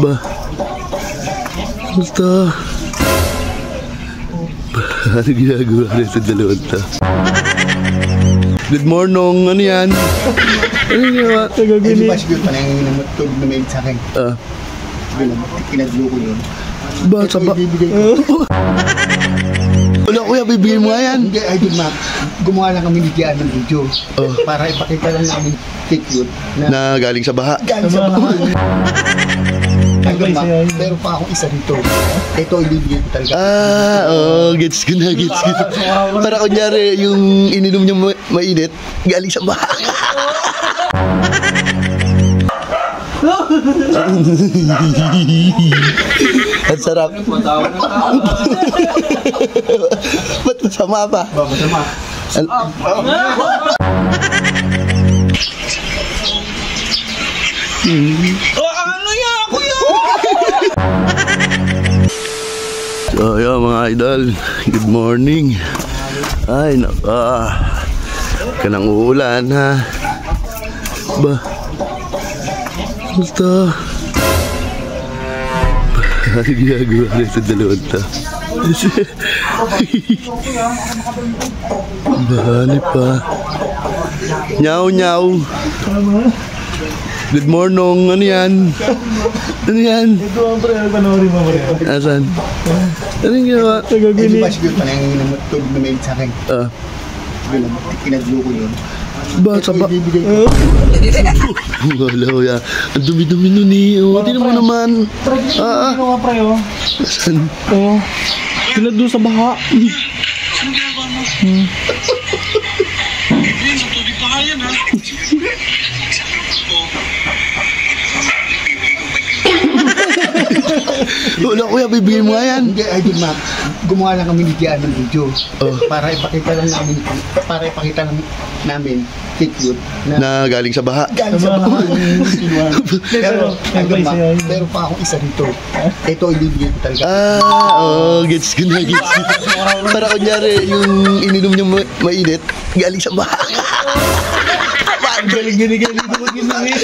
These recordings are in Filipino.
Ba? Basta. Ano ginagawa rin sa dalawang to? Good morning, ano yan? Ano ginagawa? Eh, di ba siguro pa nang namutog na mail sa akin? Pinaglo ko yun. Ba, saba? Wala kuya, bibigay mo nga yan. Hindi, ay di ma. Gumawa lang kami ni Dian ng video. Para ipakita lang namin take yun. Na galing sa baha. Galing sa baha. Pero pa akong isa dito. Ito ibibigay ko talaga. Gets ko na, gets ko na. Para kunyari, yung ininom niyo mainit, galing sa baha. Ang sarap. Ba't masama pa? Masama. Ano yan? Ako yan! So yun mga idol, good morning. Ay naka, kanang uulan ha. Ba? Basta. Ano ginagawa rin sa dalawang to? Bahali pa. Nyaw nyaw. Good morning, ano yan? Ano yan? Ito ang pre, panoorin mo pre. Asan? Ano yung ginawa? Eh, di ba siguro pa nang namutog na mail sa akin? Pinaglo ko yun. Ba, saba? Ibibigay ko. Wala ko yan. Ang dumi-dumi nun eh. Hindi mo naman. Ano nga pre oh? Asan? Pinagdo sa baha. Wala kuya, bibigay mo nga yan. Hindi, ay di ma. Gumawa lang kami ni Dian ng video. Para ipakita lang namin take yun. Na galing sa baha. Galing sa baha. Pero pa akong isa dito. Ito ibibigay ko talaga. Gets ko na, gets ko na. Para kunyari, yung ininom niyo mainit, galing sa baha. Galing-galing dito mag-inangin.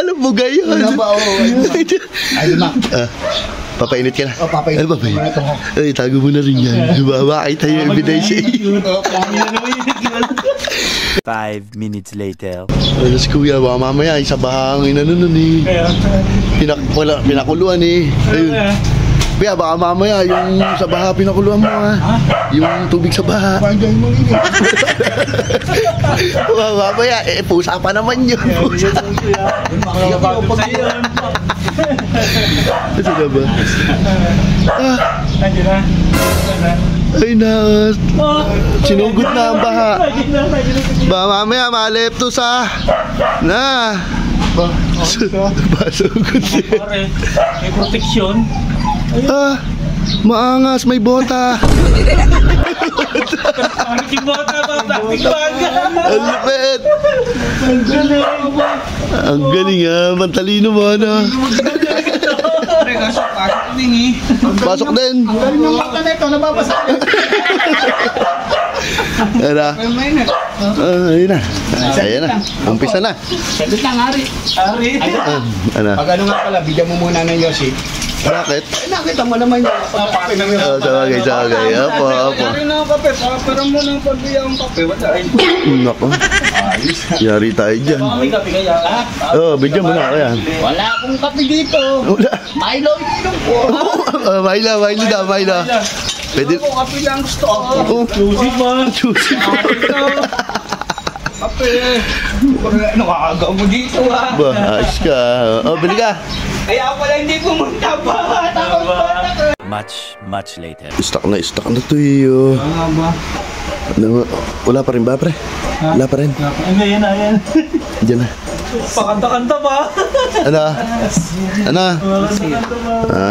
Alam mo gayon. Ay di ma. Papainit ka na? Papainit. Ano papainit? Ay, tago mo na rin yan. Babakay tayo yung ebidensya. 5 minutes later. Alas kuya, baka mamaya isa bahang inano nun eh. Pinakuluan eh. Ayun. Kuya, baka mamaya yung sa baha pinakuluan mo ha. Yung tubig sa baha. Pandiyan mo rin eh. Mamaya, pusa pa naman yun. Pusa. Ito na ba? Ay na, sinugod na ang baha. Baka mamaya malepto sa na. Basugod siya. May proteksyon. Maangas, may bota. Plastic bota ba? Plastic bag. Ang lupit. Ang galing mantalino mo ano. Pasok din eh. Pasok din. Ang galing ng mata na ito, nababasa. Ano? Ayun na. Ayan na. Umpisa na. Sabi lang, Ari. Ano? Pag ano nga pala, bigyan mo muna ng Yossi. Bakit? Nakita mo naman yung pagkape ng Yossi. Sabagay. Apo. Dari na ang kape. Pero mo nang pagbiyang kape. Wala. Nako. Yari tayo dyan. May kape kaya? Bigyan mo na ako yan. Wala akong kape dito. Wala. Milo, ininom ko. Milo daw. Pwede. Ako kape lang gusto ko. Juicy pa. Kape. Nakakagaw mo dito ha. Ba, ayos ka. Bili ka. Kaya pala hindi pumunta pa. Takot pa. Much later. Stuck na to iyo. Wala pa rin ba pre? Wala pa rin. Yan. Diyan na. Pakanta-kanta pa. Ano?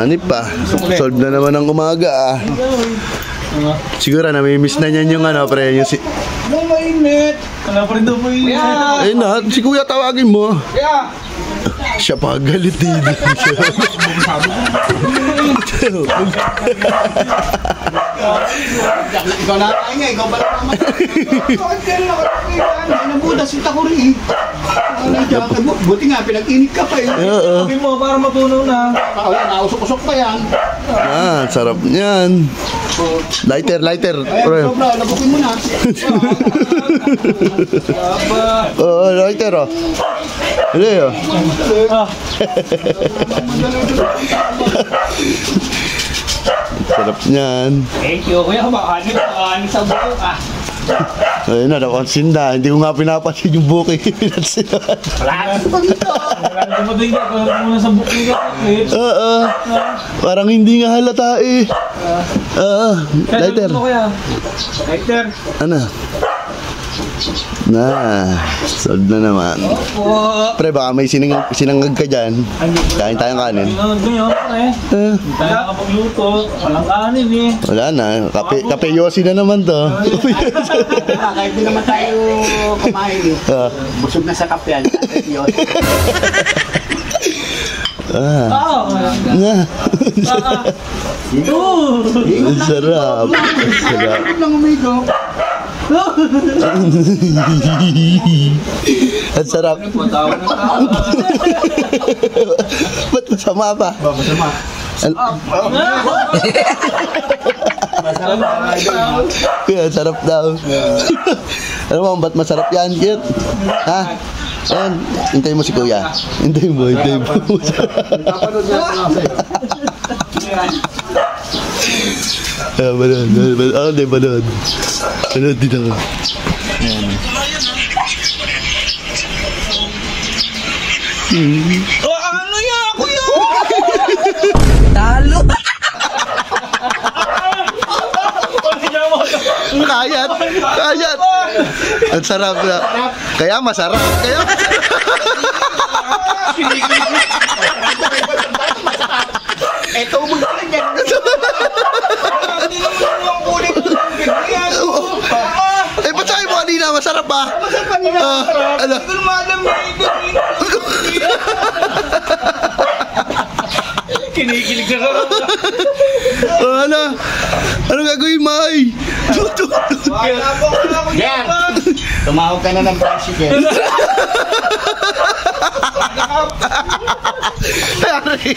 Anip pa. Solve na naman ang umaga Siguro namimiss na niyan yung pre. Yung Anong mainit? Wala pa rin daw mainit. Ayun na, si kuya tawagin mo. Kaya. Siya pa galit din. Ikaw na tayo nga, ikaw ba naman? budas, kita ko rin. Buti nga, pinag-init ka pa eh. Oo. Sabi mo, para matunaw na. Wala, nausok-usok pa yan. Ah, sarap niyan. Lighter. Ayan, Pre. sobra, labukin mo na. Oo, lighter oh. Hindi oh. Sarap niyan. Thank you, kuya. Makanin sa buko ka. Ayun na, napansin na. Hindi ko nga pinapansin yung buki. Pinansin na. Wala ka matuloy ka. Kaya muna sa buko ka. Oo. Parang hindi nga halata eh. Oo. Lighter. Lighter. Ano? Na, solve na naman. Pre, baka may sinangag ka dyan. Kain tayong kanin. Ganyan, pre. Tayo nakapagluto. Walang kanin eh. Wala na. Kape Yossi na naman to. Kahit di naman tayo kumain eh. Busog na sa kape yan. Ah. Na. Sarap. Sarap. Lang umigo. Ang sarap. Ba't masama pa? Masama. Kuya, sarap daw. Alam mo ba't masarap yan, Kit? Ha? Ayan, hintayin mo si Kuya. Hintayin mo. Napanood niya ako sa'yo. Manood. Ako din, manood. Manood din ako. Ano yan, kuya? Kayat! Ang sarap na. Kaya masarap. Eto, umulala niyan. Hindi naman yung kulit ng bigyan. Eh, ba't sabi mo kanina? Masarap ba? Masarap pa nila. Ano? Hindi ko lumadam na ito. Kinikilig ka ka. Ano? Anong gagawin, May? Yan. Tumawag ka na ng tricycle. Ay,